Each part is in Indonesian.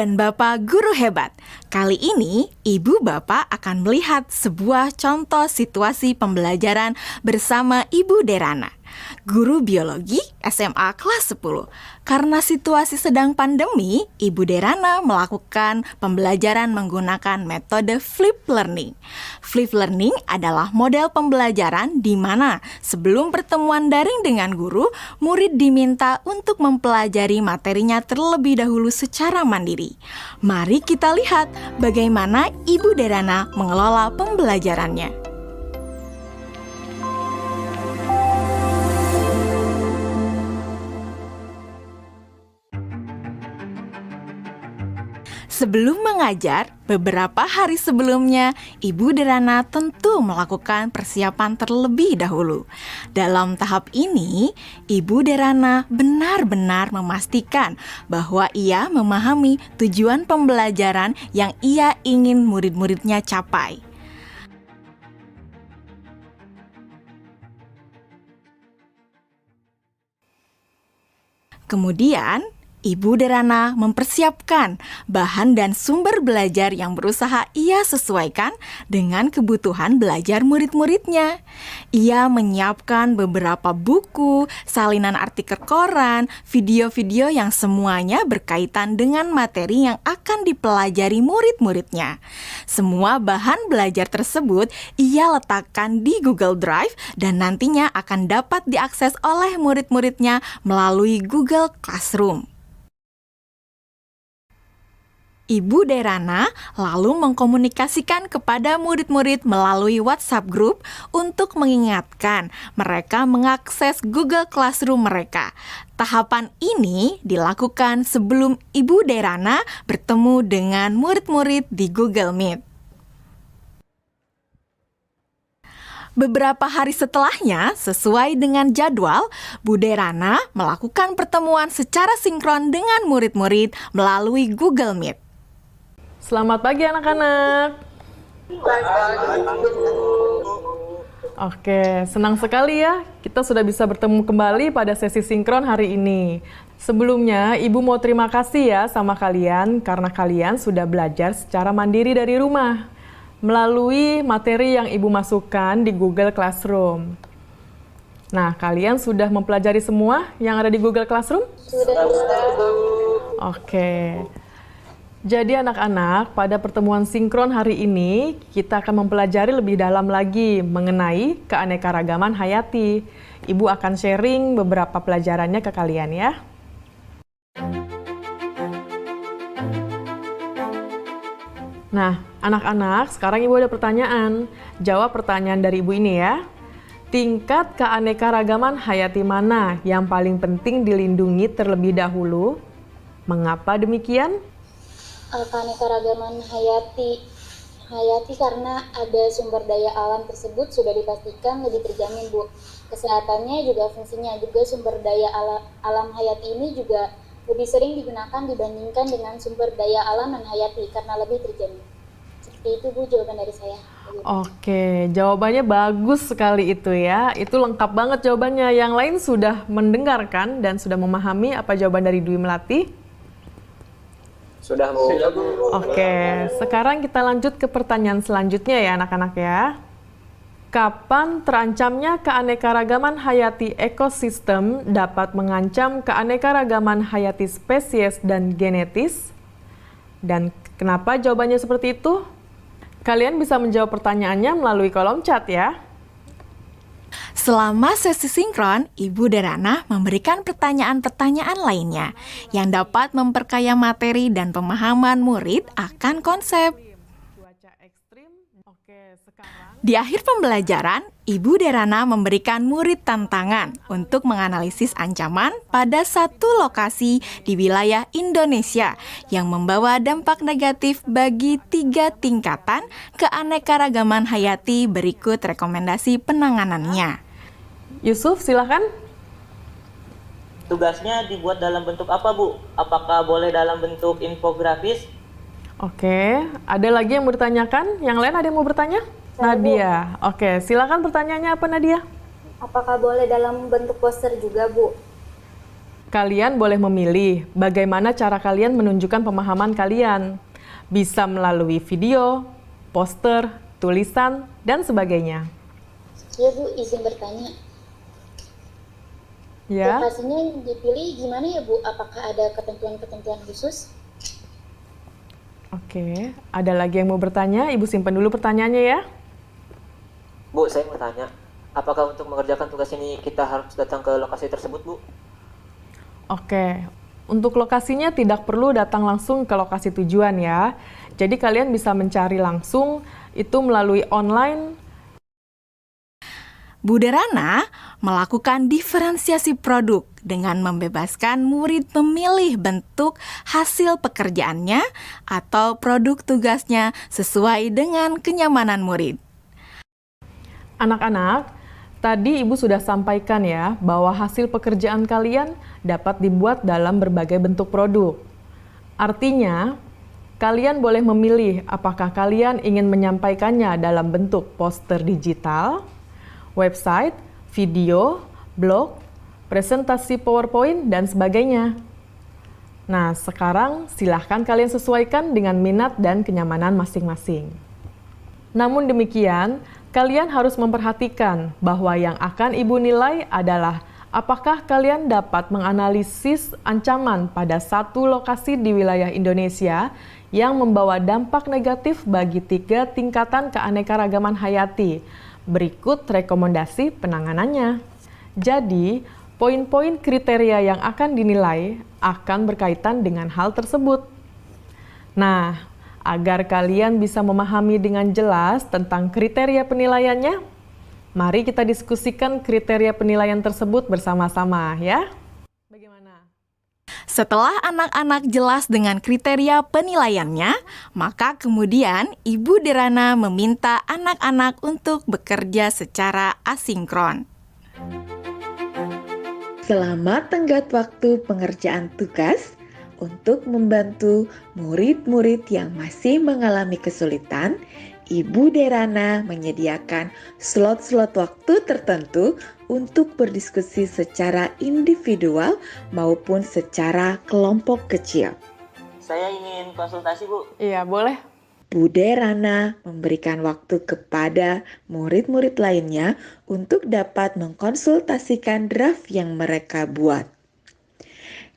dan Bapak Guru Hebat. Kali ini, Ibu Bapak akan melihat sebuah contoh situasi pembelajaran bersama Ibu Derana, guru biologi SMA kelas 10. Karena situasi sedang pandemi, Ibu Derana melakukan pembelajaran menggunakan metode flip learning. Flip learning adalah model pembelajaran di mana sebelum pertemuan daring dengan guru, murid diminta untuk mempelajari materinya terlebih dahulu secara mandiri. Mari kita lihat bagaimana Ibu Derana mengelola pembelajarannya. Sebelum mengajar, beberapa hari sebelumnya, Ibu Derana tentu melakukan persiapan terlebih dahulu. Dalam tahap ini, Ibu Derana benar-benar memastikan bahwa ia memahami tujuan pembelajaran yang ia ingin murid-muridnya capai. Kemudian, Ibu Derana mempersiapkan bahan dan sumber belajar yang berusaha ia sesuaikan dengan kebutuhan belajar murid-muridnya. Ia menyiapkan beberapa buku, salinan artikel koran, video-video yang semuanya berkaitan dengan materi yang akan dipelajari murid-muridnya. Semua bahan belajar tersebut ia letakkan di Google Drive dan nantinya akan dapat diakses oleh murid-muridnya melalui Google Classroom. Ibu Derana lalu mengkomunikasikan kepada murid-murid melalui WhatsApp Group untuk mengingatkan mereka mengakses Google Classroom mereka. Tahapan ini dilakukan sebelum Ibu Derana bertemu dengan murid-murid di Google Meet. Beberapa hari setelahnya, sesuai dengan jadwal, Bu Derana melakukan pertemuan secara sinkron dengan murid-murid melalui Google Meet. Selamat pagi anak-anak. Oke, senang sekali ya kita sudah bisa bertemu kembali pada sesi sinkron hari ini. Sebelumnya, Ibu mau terima kasih ya sama kalian karena kalian sudah belajar secara mandiri dari rumah melalui materi yang Ibu masukkan di Google Classroom. Nah, kalian sudah mempelajari semua yang ada di Google Classroom? Sudah. Oke. Jadi anak-anak, pada pertemuan sinkron hari ini, kita akan mempelajari lebih dalam lagi mengenai keanekaragaman hayati. Ibu akan sharing beberapa pelajarannya ke kalian ya. Nah, anak-anak, sekarang Ibu ada pertanyaan. Jawab pertanyaan dari Ibu ini ya. Tingkat keanekaragaman hayati mana yang paling penting dilindungi terlebih dahulu? Mengapa demikian? Keanekaragaman hayati karena ada sumber daya alam tersebut sudah dipastikan lebih terjamin, Bu. Kesehatannya juga fungsinya juga sumber daya alam hayati ini juga lebih sering digunakan dibandingkan dengan sumber daya alam non hayati karena lebih terjamin. Seperti itu, Bu, jawaban dari saya. Oke, jawabannya bagus sekali itu ya. Itu lengkap banget jawabannya. Yang lain sudah mendengarkan dan sudah memahami apa jawaban dari Dwi Melati? Sudah, Bu. Oke, sekarang kita lanjut ke pertanyaan selanjutnya ya anak-anak ya. Kapan terancamnya keanekaragaman hayati ekosistem dapat mengancam keanekaragaman hayati spesies dan genetis? Dan kenapa jawabannya seperti itu? Kalian bisa menjawab pertanyaannya melalui kolom chat ya. Selama sesi sinkron, Ibu Derana memberikan pertanyaan-pertanyaan lainnya yang dapat memperkaya materi dan pemahaman murid akan konsep. Di akhir pembelajaran, Ibu Derana memberikan murid tantangan untuk menganalisis ancaman pada satu lokasi di wilayah Indonesia yang membawa dampak negatif bagi 3 tingkatan keanekaragaman hayati. Berikut rekomendasi penanganannya. Yusuf, silakan. Tugasnya dibuat dalam bentuk apa, Bu? Apakah boleh dalam bentuk infografis? Oke, ada lagi yang mau ditanyakan? Yang lain ada yang mau bertanya? Nadia. Oke, silakan pertanyaannya apa Nadia? Apakah boleh dalam bentuk poster juga, Bu? Kalian boleh memilih bagaimana cara kalian menunjukkan pemahaman kalian. Bisa melalui video, poster, tulisan, dan sebagainya. Ya Bu, izin bertanya. Ya, Lokasinya yang dipilih gimana ya Bu? Apakah ada ketentuan-ketentuan khusus? oke. Ada lagi yang mau bertanya? Ibu simpan dulu pertanyaannya ya. Bu, saya mau tanya, apakah untuk mengerjakan tugas ini kita harus datang ke lokasi tersebut, Bu? Oke, untuk lokasinya tidak perlu datang langsung ke lokasi tujuan ya. Jadi kalian bisa mencari langsung itu melalui online. Bu Derana melakukan diferensiasi produk dengan membebaskan murid memilih bentuk hasil pekerjaannya atau produk tugasnya sesuai dengan kenyamanan murid. Anak-anak, tadi Ibu sudah sampaikan ya bahwa hasil pekerjaan kalian dapat dibuat dalam berbagai bentuk produk. Artinya, kalian boleh memilih apakah kalian ingin menyampaikannya dalam bentuk poster digital, website, video, blog, presentasi PowerPoint, dan sebagainya. Nah, sekarang silahkan kalian sesuaikan dengan minat dan kenyamanan masing-masing. Namun demikian, kalian harus memperhatikan bahwa yang akan Ibu nilai adalah apakah kalian dapat menganalisis ancaman pada satu lokasi di wilayah Indonesia yang membawa dampak negatif bagi 3 tingkatan keanekaragaman hayati. Berikut rekomendasi penanganannya. Jadi, poin-poin kriteria yang akan dinilai akan berkaitan dengan hal tersebut. Nah, agar kalian bisa memahami dengan jelas tentang kriteria penilaiannya, mari kita diskusikan kriteria penilaian tersebut bersama-sama ya. Bagaimana? Setelah anak-anak jelas dengan kriteria penilaiannya, maka kemudian Ibu Derana meminta anak-anak untuk bekerja secara asinkron. Selamat tenggat waktu pengerjaan tugas untuk membantu murid-murid yang masih mengalami kesulitan. Ibu Derana menyediakan slot-slot waktu tertentu untuk berdiskusi secara individual maupun secara kelompok kecil. Saya ingin konsultasi, Bu. Iya, boleh. Bu Derana memberikan waktu kepada murid-murid lainnya untuk dapat mengkonsultasikan draft yang mereka buat.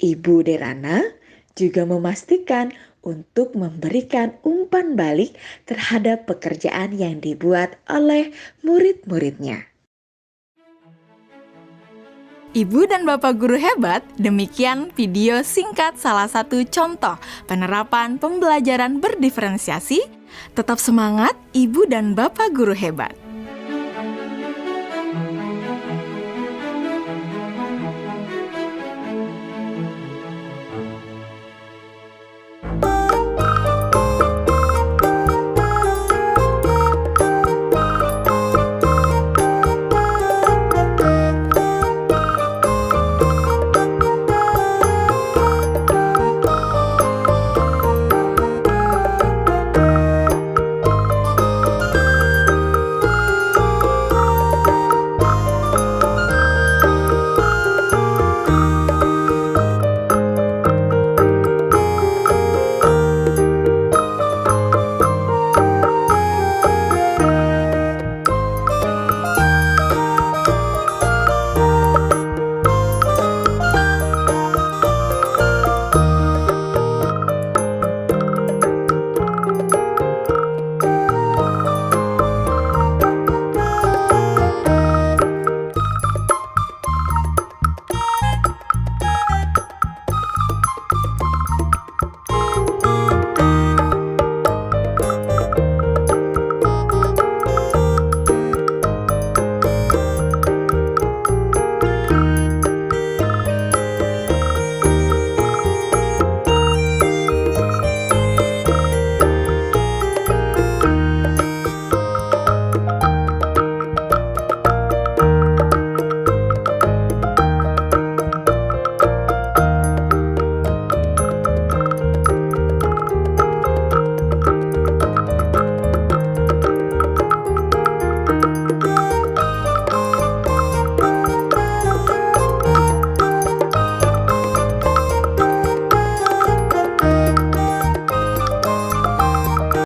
Ibu Derana juga memastikan untuk memberikan umpan balik terhadap pekerjaan yang dibuat oleh murid-muridnya. Ibu dan Bapak Guru Hebat, demikian video singkat salah satu contoh penerapan pembelajaran berdiferensiasi. Tetap semangat Ibu dan Bapak Guru Hebat.